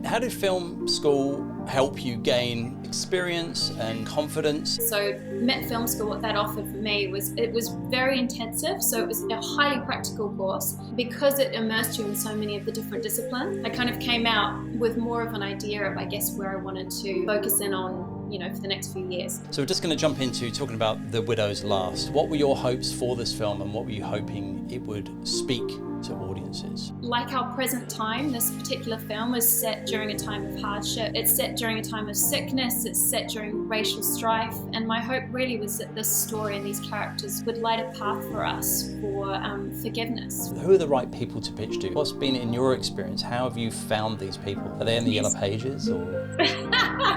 How did film school help you gain experience and confidence? So Met Film School, what that offered for me was, it was very intensive. So it was a highly practical course. Because it immersed you in so many of the different disciplines, I kind of came out with more of an idea of, I guess, where I wanted to focus in on, for the next few years. So we're just going to jump into talking about The Widow's Last. What were your hopes for this film and what were you hoping it would speak to audiences? Like our present time, this particular film is set during a time of hardship. It's set during a time of sickness. It's set during racial strife. And my hope really was that this story and these characters would light a path for us for forgiveness. Who are the right people to pitch to? What's been in your experience? How have you found these people? Are they in the Yellow Pages or?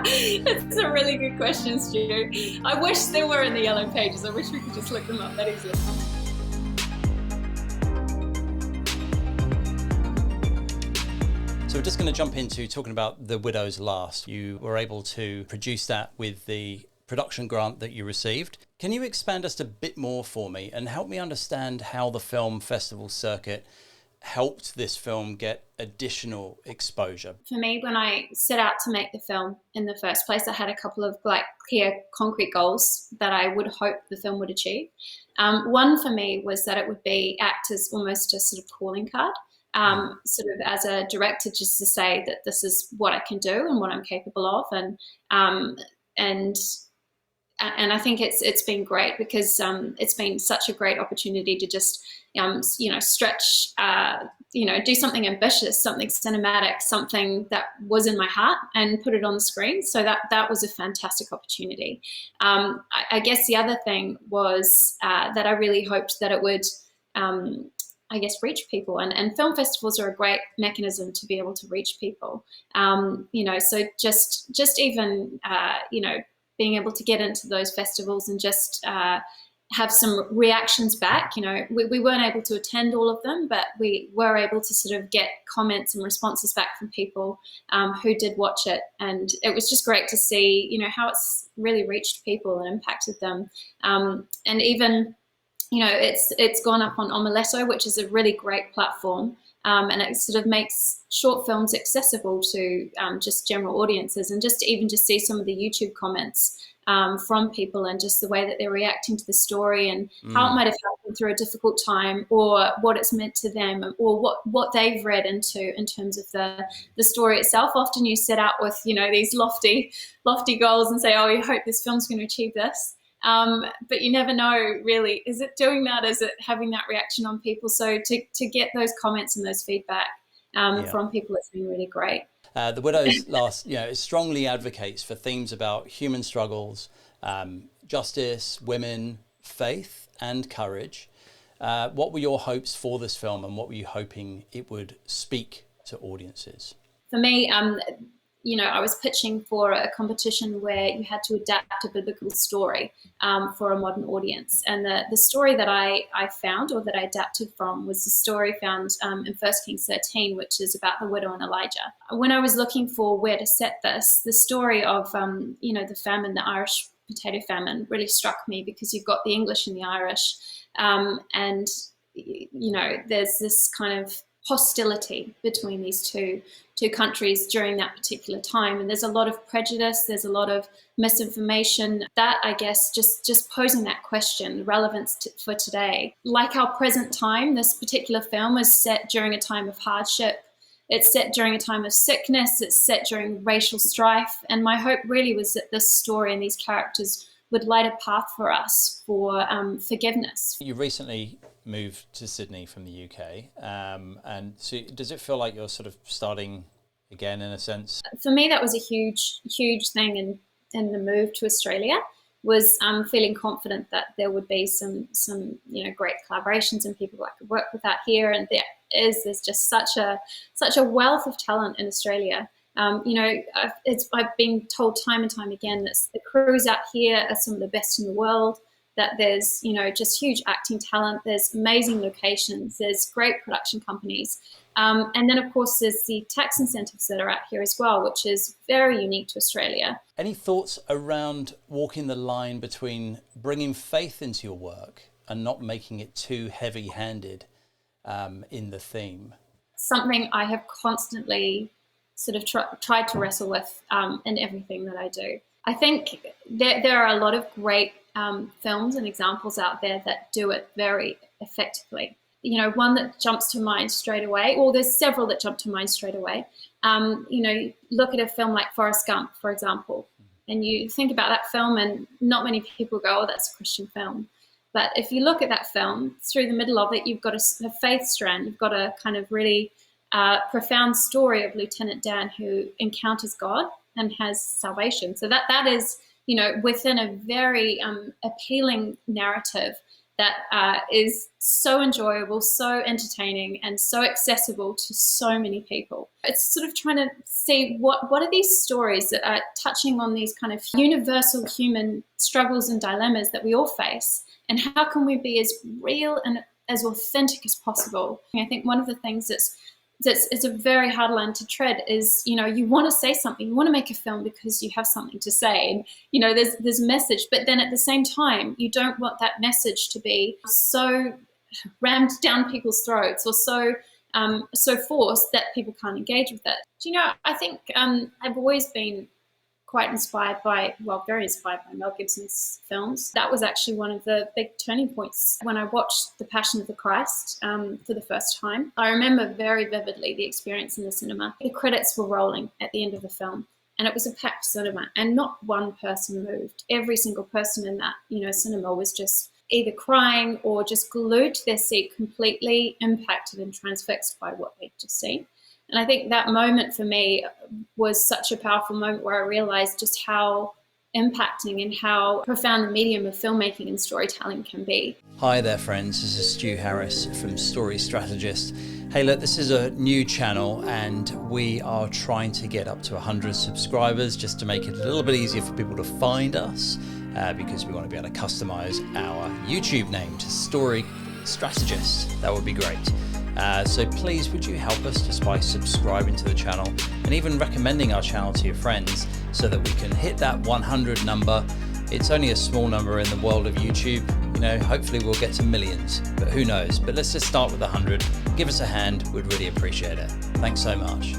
It's a really good question, Stu. I wish they were in the Yellow Pages. I wish we could just look them up that easily. So we're just going to jump into talking about The Widow's Last. You were able to produce that with the production grant that you received. Can you expand just a bit more for me and help me understand how the film festival circuit helped this film get additional exposure? For me, when I set out to make the film in the first place, I had a couple of clear concrete goals that I would hope the film would achieve. One for me was that it would act as almost a sort of calling card. Sort of as a director, just to say that this is what I can do and what I'm capable of, and I think it's been great because it's been such a great opportunity to just stretch, do something ambitious, something cinematic, something that was in my heart, and put it on the screen. So that was a fantastic opportunity. I guess the other thing was that I really hoped that it would. Reach people, and film festivals are a great mechanism to be able to reach people. So just even being able to get into those festivals and just have some reactions back. We weren't able to attend all of them, but we were able to sort of get comments and responses back from people who did watch it, and it was just great to see how it's really reached people and impacted them, and even. It's gone up on Omeletto, which is a really great platform, and it sort of makes short films accessible to just general audiences, and just see some of the YouTube comments from people and just the way that they're reacting to the story and how it might have helped them through a difficult time, or what it's meant to them, or what they've read into in terms of the story itself. Often you set out with these lofty goals and say, oh, you hope this film's going to achieve this. But you never know, really, is it doing that? Is it having that reaction on people? So to get those comments and those feedback from people, it's been really great. The Widow's Last, it strongly advocates for themes about human struggles, justice, women, faith, and courage. What were your hopes for this film, and what were you hoping it would speak to audiences? For me, I was pitching for a competition where you had to adapt a biblical story for a modern audience. And the story that I found, or that I adapted from, was the story found in 1 Kings 13, which is about the widow and Elijah. When I was looking for where to set this, the story of, the famine, the Irish potato famine, really struck me, because you've got the English and the Irish. And there's this kind of hostility between these two countries during that particular time, and there's a lot of prejudice, there's a lot of misinformation. That, I guess, just posing that question, relevance for today. Like our present time, this particular film is set during a time of hardship. It's set during a time of sickness. It's set during racial strife, and my hope really was that this story and these characters would light a path for us for forgiveness. You recently moved to Sydney from the UK, and so does it feel like you're sort of starting again in a sense? For me, that was a huge thing in the move to Australia, was feeling confident that there would be some great collaborations and people I could work with out here, and there's just such a wealth of talent in Australia. I've been told time and time again that the crews out here are some of the best in the world, that there's, just huge acting talent, there's amazing locations, there's great production companies. And then, of course, there's the tax incentives that are out here as well, which is very unique to Australia. Any thoughts around walking the line between bringing faith into your work and not making it too heavy-handed in the theme? Something I have constantly sort of tried to wrestle with in everything that I do. I think there are a lot of great films and examples out there that do it very effectively. You know, one that jumps to mind straight away, or there's several that jump to mind straight away. You know, look at a film like Forrest Gump, for example, and you think about that film and not many people go, oh, that's a Christian film. But if you look at that film, through the middle of it, you've got a faith strand. You've got a kind of really profound story of Lieutenant Dan who encounters God and has salvation. So that is, you know, within a very appealing narrative that is so enjoyable, so entertaining, and so accessible to so many people. It's sort of trying to see what are these stories that are touching on these kind of universal human struggles and dilemmas that we all face, and how can we be as real and as authentic as possible. I think one of the things it's a very hard line to tread is, you know, you want to say something, you want to make a film because you have something to say, and, you know, there's a message, but then at the same time, you don't want that message to be so rammed down people's throats or so forced that people can't engage with it. Do you know, I think I've always been quite very inspired by Mel Gibson's films. That was actually one of the big turning points when I watched The Passion of the Christ for the first time. I remember very vividly the experience in the cinema. The credits were rolling at the end of the film, and it was a packed cinema, and not one person moved. Every single person in that, you know, cinema was just either crying or just glued to their seat, completely impacted and transfixed by what they'd just seen. And I think that moment for me was such a powerful moment where I realized just how impacting and how profound the medium of filmmaking and storytelling can be. Hi there, friends. This is Stu Harris from Story Strategist. Hey, look, this is a new channel and we are trying to get up to 100 subscribers just to make it a little bit easier for people to find us because we want to be able to customize our YouTube name to Story Strategist. That would be great. So please, would you help us just by subscribing to the channel and even recommending our channel to your friends so that we can hit that 100 number. It's only a small number in the world of YouTube. You know, hopefully we'll get to millions, but who knows? But let's just start with 100. Give us a hand. We'd really appreciate it. Thanks so much.